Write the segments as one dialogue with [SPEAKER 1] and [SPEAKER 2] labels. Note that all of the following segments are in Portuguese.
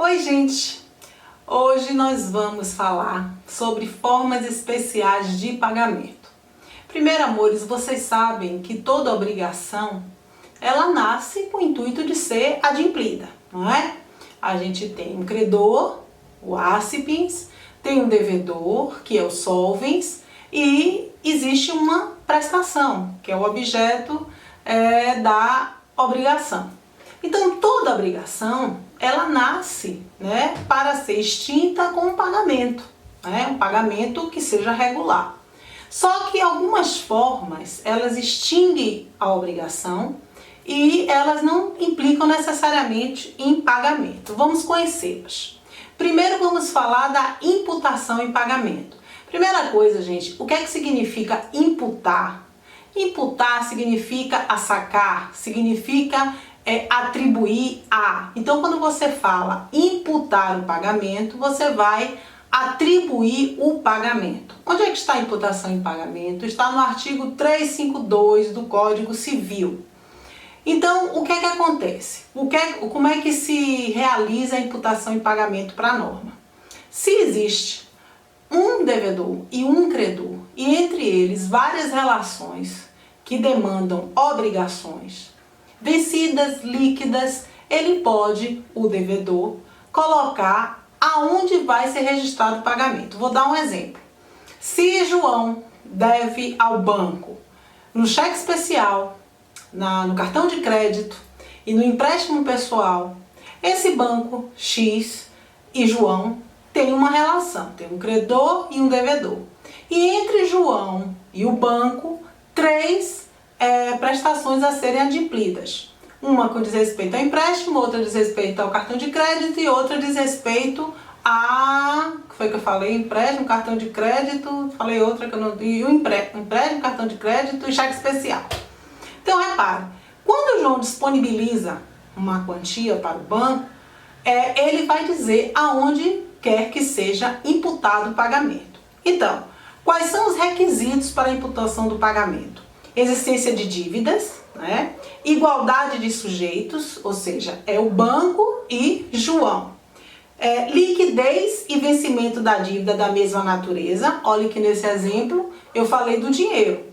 [SPEAKER 1] Oi, gente! Hoje nós vamos falar sobre formas especiais de pagamento. Primeiro, amores, vocês sabem que toda obrigação, ela nasce com o intuito de ser adimplida, não é? A gente tem um credor, o acipens, tem um devedor, que é o solvens, e existe uma prestação, que é o objeto da obrigação. Então, toda obrigação, ela nasce, para ser extinta com um pagamento, um pagamento que seja regular. Só que algumas formas, elas extinguem a obrigação e elas não implicam necessariamente em pagamento. Vamos conhecê-las. Primeiro vamos falar da imputação em pagamento. Primeira coisa, gente, o que é que significa imputar? Imputar significa assacar, significa atribuir a. Então, quando você fala imputar o pagamento, você vai atribuir o pagamento. Onde é que está a imputação em pagamento? Está no artigo 352 do Código Civil. Então, o que é que acontece? Como é que se realiza a imputação em pagamento para a norma? Se existe um devedor e um credor, e entre eles várias relações que demandam obrigações vencidas, líquidas, ele pode, o devedor, colocar aonde vai ser registrado o pagamento. Vou dar um exemplo. Se João deve ao banco no cheque especial, no cartão de crédito e no empréstimo pessoal, esse banco X e João tem uma relação, tem um credor e um devedor. E entre João e o banco, três prestações a serem adimplidas. Uma com diz respeito ao empréstimo, outra diz respeito ao cartão de crédito e outra diz respeito a... que foi que eu falei? Empréstimo, cartão de crédito, falei outra que eu não... e o empréstimo, cartão de crédito e cheque especial. Então, repare, quando o João disponibiliza uma quantia para o banco, ele vai dizer aonde quer que seja imputado o pagamento. Então, quais são os requisitos para a imputação do pagamento? Existência de dívidas, igualdade de sujeitos, ou seja, é o banco e João. Liquidez e vencimento da dívida da mesma natureza. Olha que nesse exemplo eu falei do dinheiro,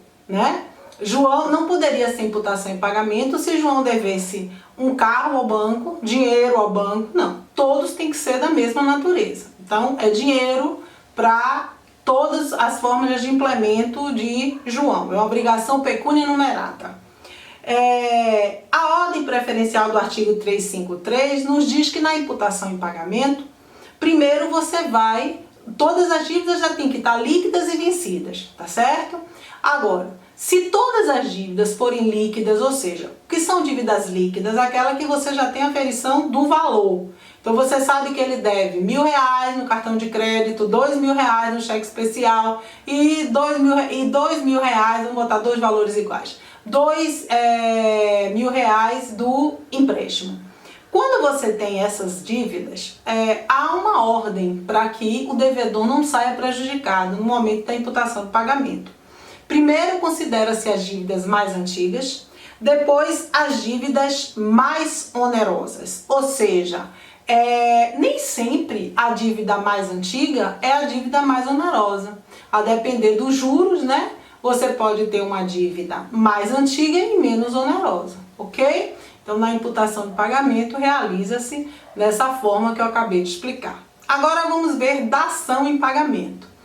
[SPEAKER 1] João não poderia ser imputação em pagamento se João devesse um carro ao banco, dinheiro ao banco, não. Todos têm que ser da mesma natureza. Então, é dinheiro para todas as formas de implemento de João. É uma obrigação pecúnia numerata. A ordem preferencial do artigo 353 nos diz que na imputação em pagamento, primeiro todas as dívidas já têm que estar líquidas e vencidas, tá certo? Agora, se todas as dívidas forem líquidas, ou seja, o que são dívidas líquidas? Aquela que você já tem a aferição do valor. Então você sabe que ele deve R$1.000 no cartão de crédito, R$2.000 no cheque especial e R$2.000, vamos botar dois valores iguais, R$2.000 do empréstimo. Quando você tem essas dívidas, há uma ordem para que o devedor não saia prejudicado no momento da imputação do pagamento. Primeiro considera-se as dívidas mais antigas, depois as dívidas mais onerosas, ou seja, nem sempre a dívida mais antiga é a dívida mais onerosa. A depender dos juros, você pode ter uma dívida mais antiga e menos onerosa, ok? Então, na imputação de pagamento, realiza-se dessa forma que eu acabei de explicar. Agora vamos ver dação em pagamento.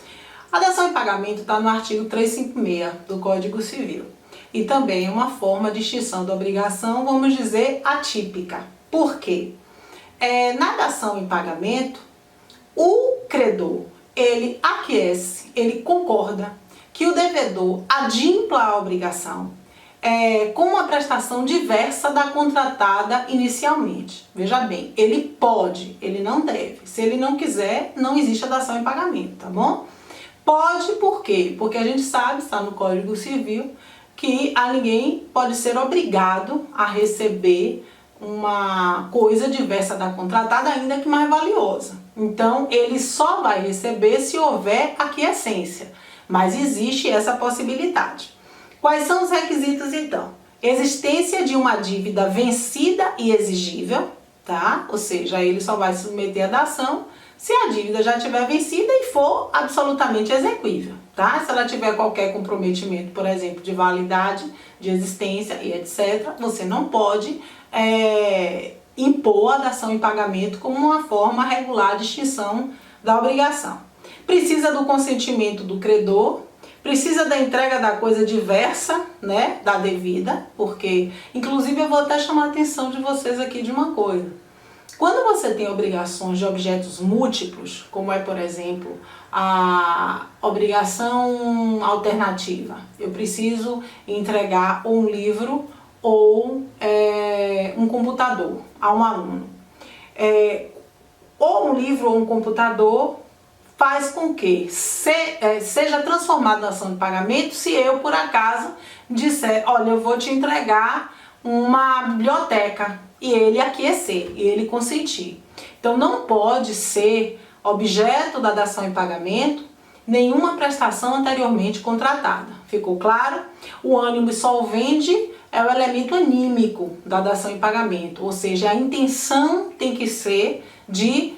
[SPEAKER 1] A dação em pagamento está no artigo 356 do Código Civil. E também é uma forma de extinção da obrigação, vamos dizer, atípica. Por quê? Na dação em pagamento, o credor, ele aquece, ele concorda que o devedor adimpla a obrigação com uma prestação diversa da contratada inicialmente. Veja bem, ele pode, ele não deve. Se ele não quiser, não existe a dação em pagamento, tá bom? Pode por quê? Porque a gente sabe, está no Código Civil, que ninguém pode ser obrigado a receber uma coisa diversa da contratada, ainda que mais valiosa. Então, ele só vai receber se houver aquiescência, mas existe essa possibilidade. Quais são os requisitos, então? Existência de uma dívida vencida e exigível, tá? Ou seja, ele só vai se submeter à dação se a dívida já estiver vencida e for absolutamente exequível, tá? Se ela tiver qualquer comprometimento, por exemplo, de validade, de existência e etc., você não pode impor a dação em pagamento como uma forma regular de extinção da obrigação. Precisa do consentimento do credor, precisa da entrega da coisa diversa, né, da devida, porque, inclusive, eu vou até chamar a atenção de vocês aqui de uma coisa. Quando você tem obrigações de objetos múltiplos, como é, por exemplo, a obrigação alternativa, eu preciso entregar um livro ou um computador a um aluno. Ou um livro ou um computador faz com que seja transformado na ação de pagamento se eu, por acaso, disser, olha, eu vou te entregar uma biblioteca, e ele aquecer, e ele consentir. Então não pode ser objeto da dação em pagamento nenhuma prestação anteriormente contratada. Ficou claro? O ânimo solvente é o elemento anímico da dação em pagamento, ou seja, a intenção tem que ser de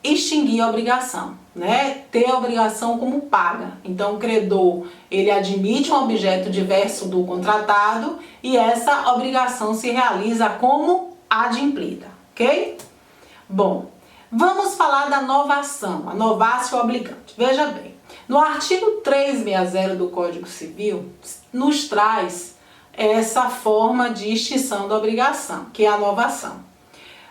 [SPEAKER 1] extinguir a obrigação, né? Ter a obrigação como paga. Então o credor, ele admite um objeto diverso do contratado e essa obrigação se realiza como adimplida, ok? Bom, vamos falar da novação, a novatio obligante. Veja bem, no artigo 360 do Código Civil, nos traz essa forma de extinção da obrigação, que é a novação.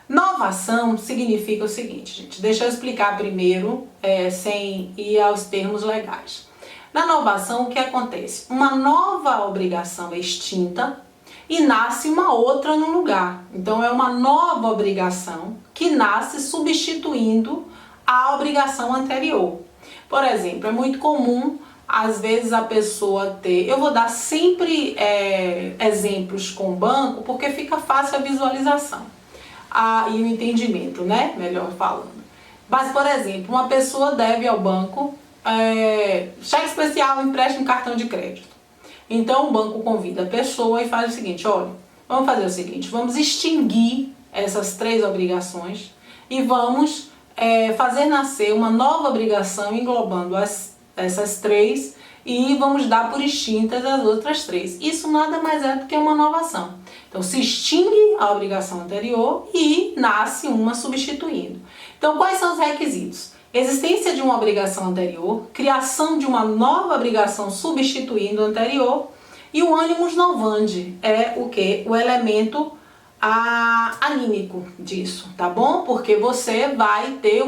[SPEAKER 1] Novação significa o seguinte, gente, deixa eu explicar primeiro, sem ir aos termos legais. Na novação, o que acontece? Uma nova obrigação é extinta e nasce uma outra no lugar. Então é uma nova obrigação que nasce substituindo a obrigação anterior. Por exemplo, é muito comum, às vezes, a pessoa ter... Eu vou dar sempre exemplos com o banco, porque fica fácil a visualização e o entendimento, né? Melhor falando. Mas, por exemplo, uma pessoa deve ao banco cheque especial, empréstimo, cartão de crédito. Então o banco convida a pessoa e faz o seguinte, olha, vamos fazer o seguinte, vamos extinguir essas 3 obrigações e vamos fazer nascer uma nova obrigação englobando essas 3 e vamos dar por extintas as outras 3. Isso nada mais é do que uma novação. Então se extingue a obrigação anterior e nasce uma substituindo. Então quais são os requisitos? Existência de uma obrigação anterior, criação de uma nova obrigação substituindo a anterior e o animus novandi é o que? O elemento anímico disso, tá bom? Porque você vai ter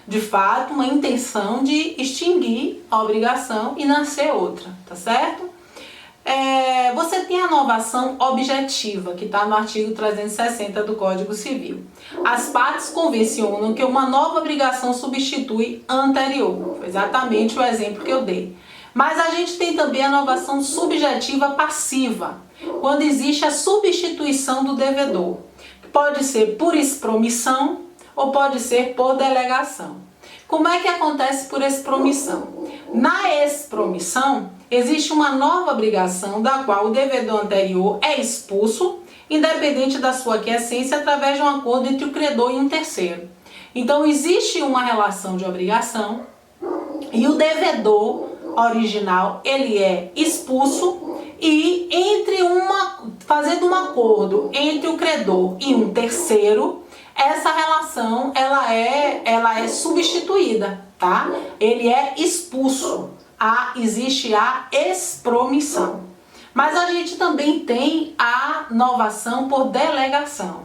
[SPEAKER 1] de fato, uma intenção de extinguir a obrigação e nascer outra, tá certo? Você tem a novação objetiva, que está no artigo 360 do Código Civil. As partes convencionam que uma nova obrigação substitui a anterior. Foi exatamente o exemplo que eu dei. Mas a gente tem também a novação subjetiva passiva, quando existe a substituição do devedor. Pode ser por expromissão ou pode ser por delegação. Como é que acontece por expromissão? Na expromissão, existe uma nova obrigação da qual o devedor anterior é expulso, independente da sua aquiescência, através de um acordo entre o credor e um terceiro. Então existe uma relação de obrigação e o devedor original ele é expulso e fazendo um acordo entre o credor e um terceiro, essa relação ela é substituída, tá? Ele é expulso. Existe a expromissão. Mas a gente também tem a novação por delegação.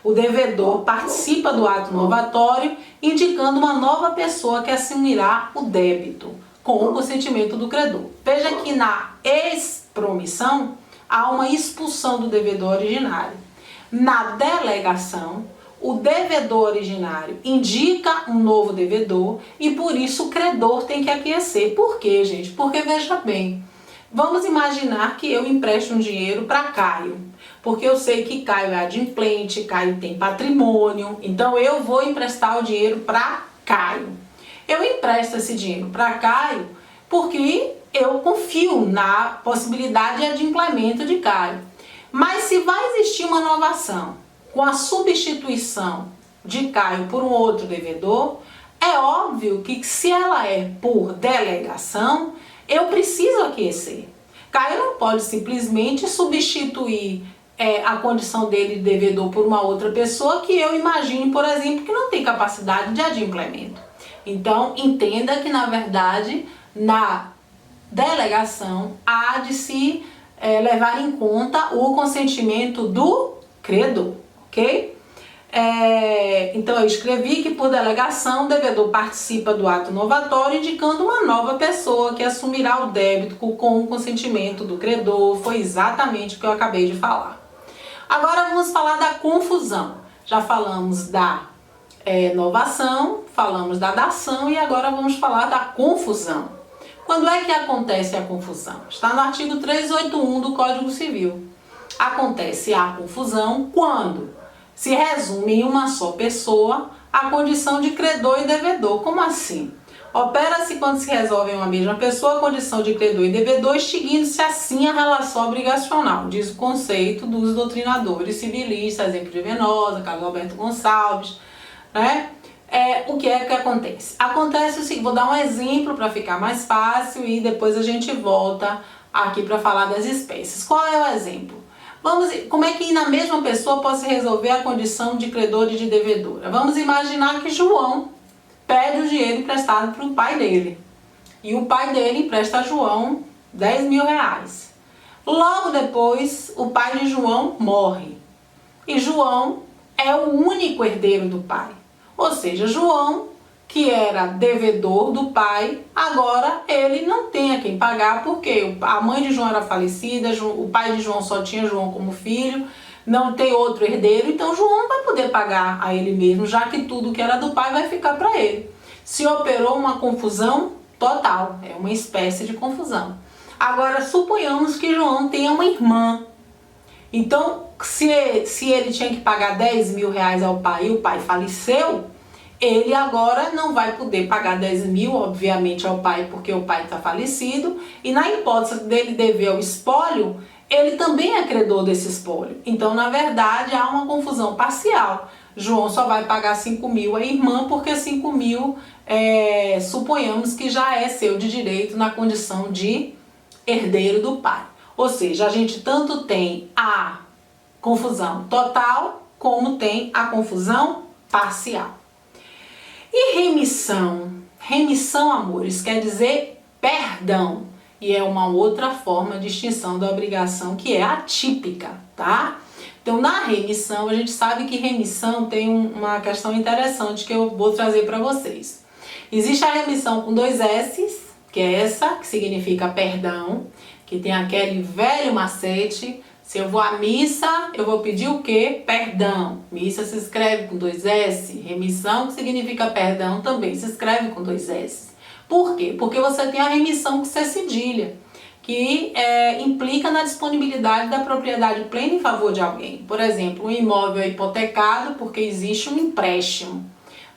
[SPEAKER 1] O devedor participa do ato novatório, indicando uma nova pessoa que assumirá o débito, com o consentimento do credor. Veja que na expromissão há uma expulsão do devedor originário. Na delegação, o devedor originário indica um novo devedor e por isso o credor tem que aquecer. Por quê, gente? Porque veja bem, vamos imaginar que eu empresto um dinheiro para Caio, porque eu sei que Caio é adimplente, Caio tem patrimônio, então eu vou emprestar o dinheiro para Caio. Eu empresto esse dinheiro para Caio porque eu confio na possibilidade de adimplemento de Caio. Mas se vai existir uma novação, com a substituição de Caio por um outro devedor, é óbvio que se ela é por delegação, eu preciso aquecer. Caio não pode simplesmente substituir a condição dele de devedor por uma outra pessoa que eu imagine, por exemplo, que não tem capacidade de adimplemento. Então, entenda que, na verdade, na delegação há de se levar em conta o consentimento do credor, ok? Então eu escrevi que por delegação o devedor participa do ato novatório indicando uma nova pessoa que assumirá o débito com o consentimento do credor. Foi exatamente o que eu acabei de falar. Agora vamos falar da confusão. Já falamos da novação, falamos da dação e agora vamos falar da confusão. Quando é que acontece a confusão? Está no artigo 381 do Código Civil. Acontece a confusão quando se resume em uma só pessoa a condição de credor e devedor. Como assim? Opera-se quando se resolve em uma mesma pessoa a condição de credor e devedor, extinguindo-se assim a relação obrigacional, diz o conceito dos doutrinadores civilistas, exemplo de Venosa, Carlos Alberto Gonçalves, né? O que é que acontece? Acontece o seguinte, vou dar um exemplo para ficar mais fácil e depois a gente volta aqui para falar das espécies. Qual é o exemplo? Como é que na mesma pessoa pode se resolver a condição de credor e de devedora? Vamos imaginar que João pede o dinheiro emprestado para o pai dele. E o pai dele empresta a João 10 mil reais. Logo depois, o pai de João morre. E João é o único herdeiro do pai. Ou seja, João, que era devedor do pai, agora ele não tem a quem pagar, porque a mãe de João era falecida, o pai de João só tinha João como filho, não tem outro herdeiro, então João não vai poder pagar a ele mesmo, já que tudo que era do pai vai ficar para ele. Se operou uma confusão total, é uma espécie de confusão. Agora, suponhamos que João tenha uma irmã. Então, se ele tinha que pagar 10 mil reais ao pai e o pai faleceu, ele agora não vai poder pagar 10 mil, obviamente, ao pai, porque o pai está falecido, e na hipótese dele dever o espólio, ele também é credor desse espólio. Então, na verdade, há uma confusão parcial. João só vai pagar 5 mil à irmã, porque 5 mil, suponhamos que já é seu de direito na condição de herdeiro do pai. Ou seja, a gente tanto tem a confusão total, como tem a confusão parcial. E remissão? Remissão, amores, quer dizer perdão. E é uma outra forma de extinção da obrigação que é atípica, tá? Então, na remissão, a gente sabe que remissão tem uma questão interessante que eu vou trazer para vocês. Existe a remissão com 2 S's, que é essa, que significa perdão, que tem aquele velho macete. Se eu vou à missa, eu vou pedir o quê? Perdão. Missa se escreve com 2 S. Remissão, que significa perdão, também se escreve com 2 S. Por quê? Porque você tem a remissão com C cedilha, que implica na disponibilidade da propriedade plena em favor de alguém. Por exemplo, um imóvel é hipotecado porque existe um empréstimo.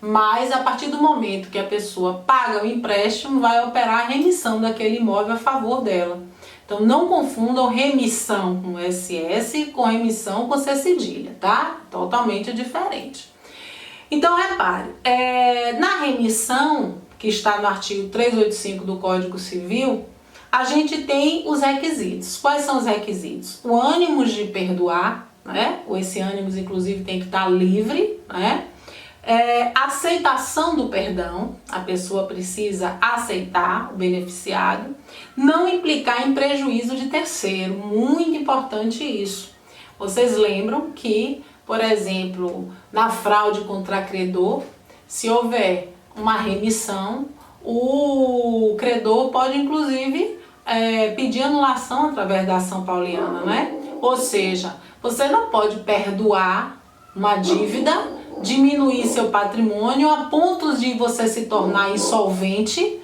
[SPEAKER 1] Mas a partir do momento que a pessoa paga o empréstimo, vai operar a remissão daquele imóvel a favor dela. Então, não confundam remissão com SS com remissão com C cedilha, tá? Totalmente diferente. Então, repare, na remissão, que está no artigo 385 do Código Civil, a gente tem os requisitos. Quais são os requisitos? O ânimos de perdoar, né? Esse ânimos, inclusive, tem que estar livre, né? Aceitação do perdão, a pessoa precisa aceitar o beneficiado, não implicar em prejuízo de terceiro, muito importante isso. Vocês lembram que, por exemplo, na fraude contra credor, se houver uma remissão, o credor pode inclusive pedir anulação através da ação pauliana, né? Ou seja, você não pode perdoar uma dívida, diminuir seu patrimônio a pontos de você se tornar insolvente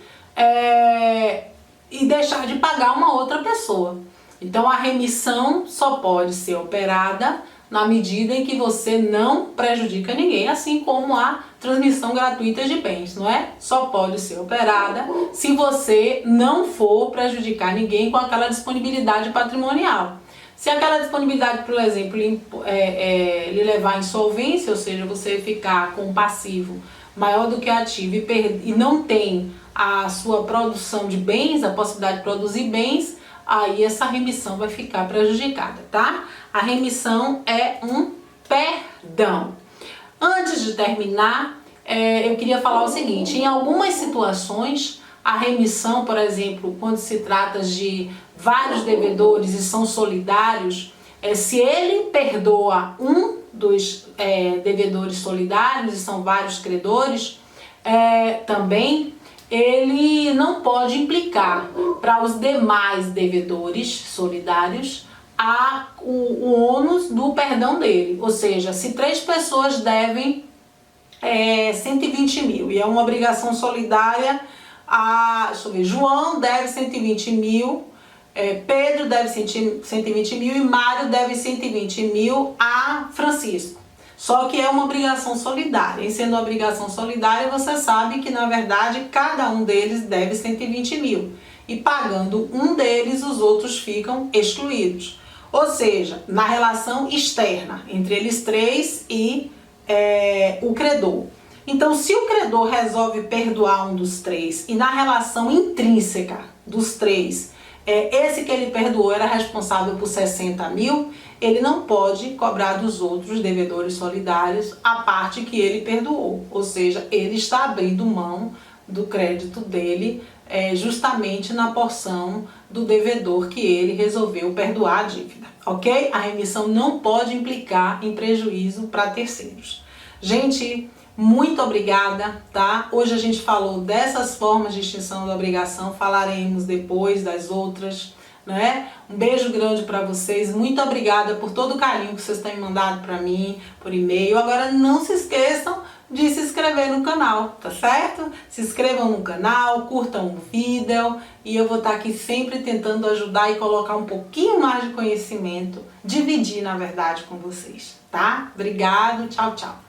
[SPEAKER 1] e deixar de pagar uma outra pessoa. Então a remissão só pode ser operada na medida em que você não prejudica ninguém, assim como a transmissão gratuita de bens, não é? Só pode ser operada se você não for prejudicar ninguém com aquela disponibilidade patrimonial. Se aquela disponibilidade, por exemplo, lhe levar à insolvência, ou seja, você ficar com um passivo maior do que ativo e não tem a sua produção de bens, a possibilidade de produzir bens, aí essa remissão vai ficar prejudicada, tá? A remissão é um perdão. Antes de terminar, eu queria falar o seguinte: em algumas situações, a remissão, por exemplo, quando se trata de vários devedores e são solidários, se ele perdoa um dos devedores solidários, e são vários credores, também ele não pode implicar para os demais devedores solidários o ônus do perdão dele. Ou seja, se 3 pessoas devem 120 mil e é uma obrigação solidária, deixa eu ver, João deve 120 mil, Pedro deve 120 mil e Mário deve 120 mil a Francisco. Só que é uma obrigação solidária. E sendo uma obrigação solidária, você sabe que na verdade cada um deles deve 120 mil. E pagando um deles, os outros ficam excluídos. Ou seja, na relação externa entre eles 3 e o credor. Então, se o credor resolve perdoar um dos 3 e na relação intrínseca dos 3, esse que ele perdoou era responsável por 60 mil, ele não pode cobrar dos outros devedores solidários a parte que ele perdoou. Ou seja, ele está abrindo mão do crédito dele justamente na porção do devedor que ele resolveu perdoar a dívida, ok? A remissão não pode implicar em prejuízo para terceiros. Gente, muito obrigada, tá? Hoje a gente falou dessas formas de extinção da obrigação, falaremos depois das outras, né? Um beijo grande para vocês, muito obrigada por todo o carinho que vocês têm mandado para mim, por e-mail. Agora não se esqueçam de se inscrever no canal, tá certo? Se inscrevam no canal, curtam o vídeo e eu vou estar aqui sempre tentando ajudar e colocar um pouquinho mais de conhecimento, dividir na verdade com vocês, tá? Obrigado, tchau, tchau.